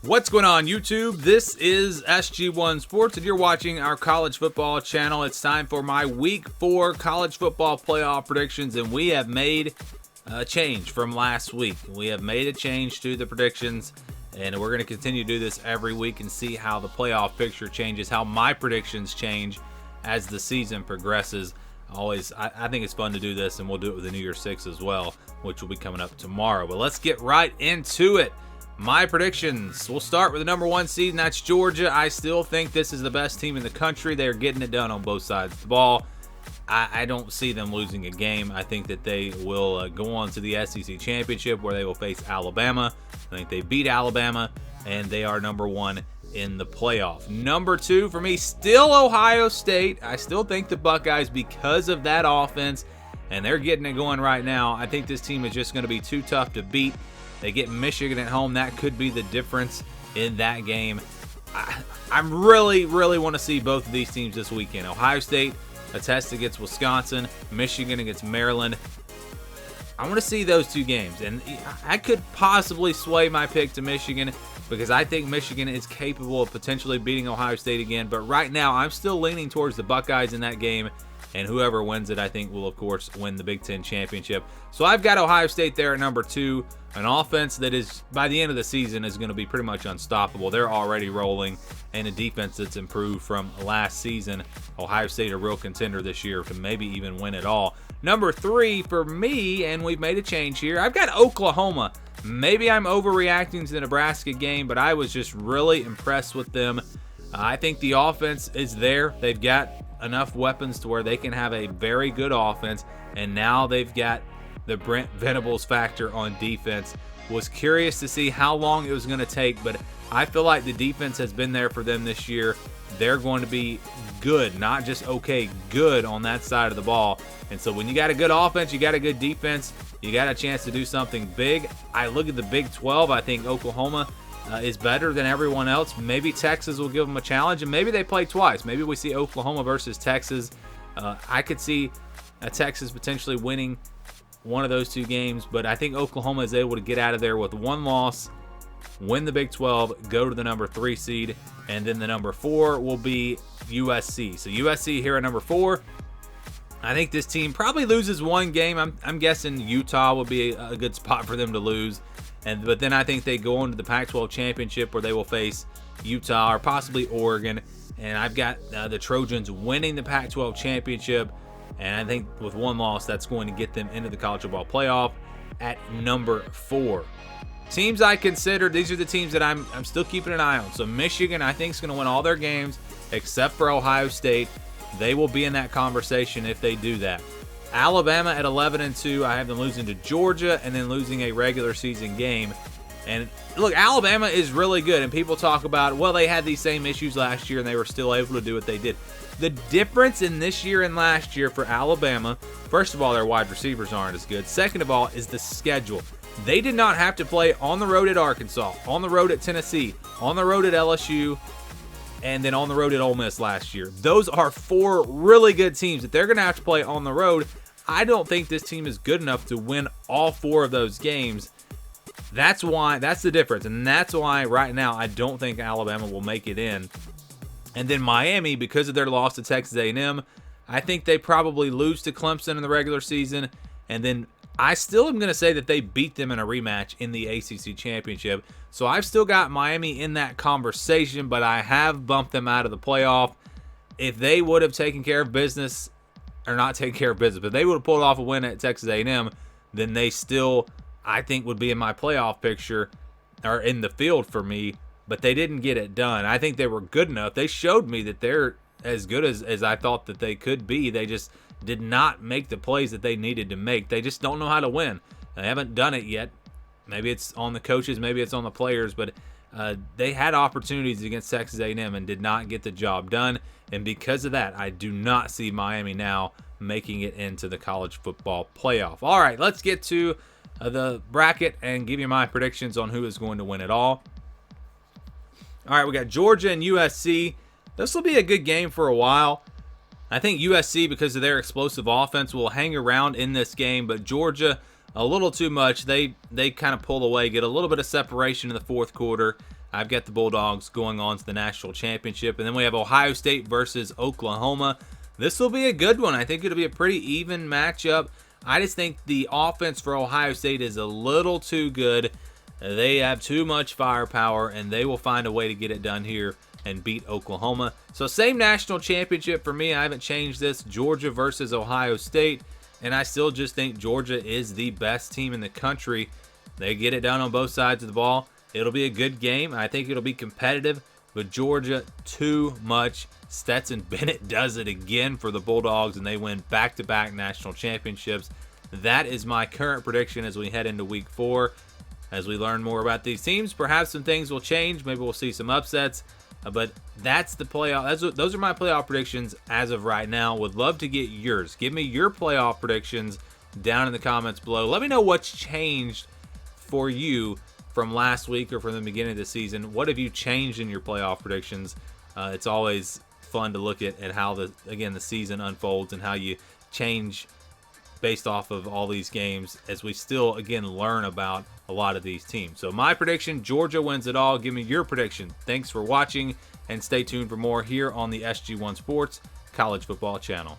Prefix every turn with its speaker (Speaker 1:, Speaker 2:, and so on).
Speaker 1: What's going on, YouTube? This is SG1 Sports, and you're watching our college football channel. It's time for my Week 4 college football playoff predictions, and we have made a change from last week. We have made a change to the predictions, and we're going to continue to do this every week and see how the playoff picture changes, how my predictions change as the season progresses. I think it's fun to do this, and we'll do it with the New Year's Six as well, which will be coming up tomorrow. But let's get right into it. My predictions. We'll start with the number 1 seed, and that's Georgia. I still think this is the best team in the country. They're getting it done on both sides of the ball. I don't see them losing a game. I think that they will go on to the SEC Championship, where they will face Alabama. I think they beat Alabama, and they are number 1 in the playoff. Number 2 for me, still Ohio State. I still think the Buckeyes, because of that offense, and they're getting it going right now, I think this team is just going to be too tough to beat. They get Michigan at home. That could be the difference in that game. I really want to see both of these teams this weekend. Ohio State, a test against Wisconsin. Michigan against Maryland. I want to see those two games. And I could possibly sway my pick to Michigan, because I think Michigan is capable of potentially beating Ohio State again. But right now, I'm still leaning towards the Buckeyes in that game. And whoever wins it, I think, will, of course, win the Big Ten championship. So I've got Ohio State there at number 2. An offense that is, by the end of the season, is going to be pretty much unstoppable. They're already rolling, and a defense that's improved from last season. Ohio State a real contender this year to maybe even win it all. Number 3 for me, and we've made a change here, I've got Oklahoma. Maybe I'm overreacting to the Nebraska game, but I was just really impressed with them. I think the offense is there. They've got enough weapons to where they can have a very good offense, and now they've got the Brent Venables factor on defense. Was curious to see how long it was going to take, but I feel like the defense has been there for them this year. They're going to be good, not just okay, good on that side of the ball. And so when you got a good offense, you got a good defense, you got a chance to do something big. I look at the Big 12. I think Oklahoma is better than everyone else. Maybe Texas will give them a challenge, and maybe they play twice. Maybe we see Oklahoma versus Texas. I could see Texas potentially winning one of those two games, but I think Oklahoma is able to get out of there with 1 loss, win the Big 12, go to the number 3 seed, and then the number 4 will be USC. So USC here at number 4. I think this team probably loses 1 game. I'm guessing Utah will be a good spot for them to lose. But then I think they go on to the Pac-12 championship, where they will face Utah or possibly Oregon. And I've got the Trojans winning the Pac-12 championship. And I think with 1 loss, that's going to get them into the college football playoff at number 4. Teams I consider, these are the teams that I'm still keeping an eye on. So Michigan, I think, is going to win all their games except for Ohio State. They will be in that conversation if they do that. Alabama at 11-2, I have them losing to Georgia and then losing a regular season game. And look, Alabama is really good, and people talk about, well, they had these same issues last year and they were still able to do what they did. The difference in this year and last year for Alabama, first of all, their wide receivers aren't as good. Second of all, is the schedule. They did not have to play on the road at Arkansas, on the road at Tennessee, on the road at LSU, and then on the road at Ole Miss last year. Those are 4 really good teams that they're going to have to play on the road. I don't think this team is good enough to win all 4 of those games. That's the difference, and that's why right now I don't think Alabama will make it in. And then Miami, because of their loss to Texas A&M, I think they probably lose to Clemson in the regular season. And then I still am going to say that they beat them in a rematch in the ACC Championship. So I've still got Miami in that conversation, but I have bumped them out of the playoff. If they would have taken care of business, or not taken care of business, but they would have pulled off a win at Texas A&M, then they still, I think, would be in my playoff picture, or in the field for me. But they didn't get it done. I think they were good enough. They showed me that they're as good as I thought that they could be. They just did not make the plays that they needed to make. They just don't know how to win. They haven't done it yet. Maybe it's on the coaches, maybe it's on the players, but they had opportunities against Texas A&M and did not get the job done. And because of that, I do not see Miami now making it into the college football playoff. All right, let's get to the bracket and give you my predictions on who is going to win it all. All right, we got Georgia and USC. This will be a good game for a while. I think USC, because of their explosive offense, will hang around in this game, but Georgia, a little too much. They kind of pull away, get a little bit of separation in the fourth quarter. I've got the Bulldogs going on to the national championship. And then we have Ohio State versus Oklahoma. This will be a good one. I think it'll be a pretty even matchup. I just think the offense for Ohio State is a little too good. They have too much firepower, and they will find a way to get it done here and beat Oklahoma. So same national championship for me. I haven't changed this. Georgia versus Ohio State. And I still just think Georgia is the best team in the country. They get it done on both sides of the ball. It'll be a good game. I think it'll be competitive. But Georgia, too much. Stetson Bennett does it again for the Bulldogs, and they win back-to-back national championships. That is my current prediction as we head into Week 4. As we learn more about these teams, perhaps some things will change. Maybe we'll see some upsets. But that's the playoff. Those are my playoff predictions as of right now. Would love to get yours. Give me your playoff predictions down in the comments below. Let me know what's changed for you from last week or from the beginning of the season. What have you changed in your playoff predictions? It's always fun to look at how the season unfolds and how you change based off of all these games as we still learn about a lot of these teams. So my prediction, Georgia wins it all. Give me your prediction. Thanks for watching, and stay tuned for more here on the SG1 Sports College Football Channel.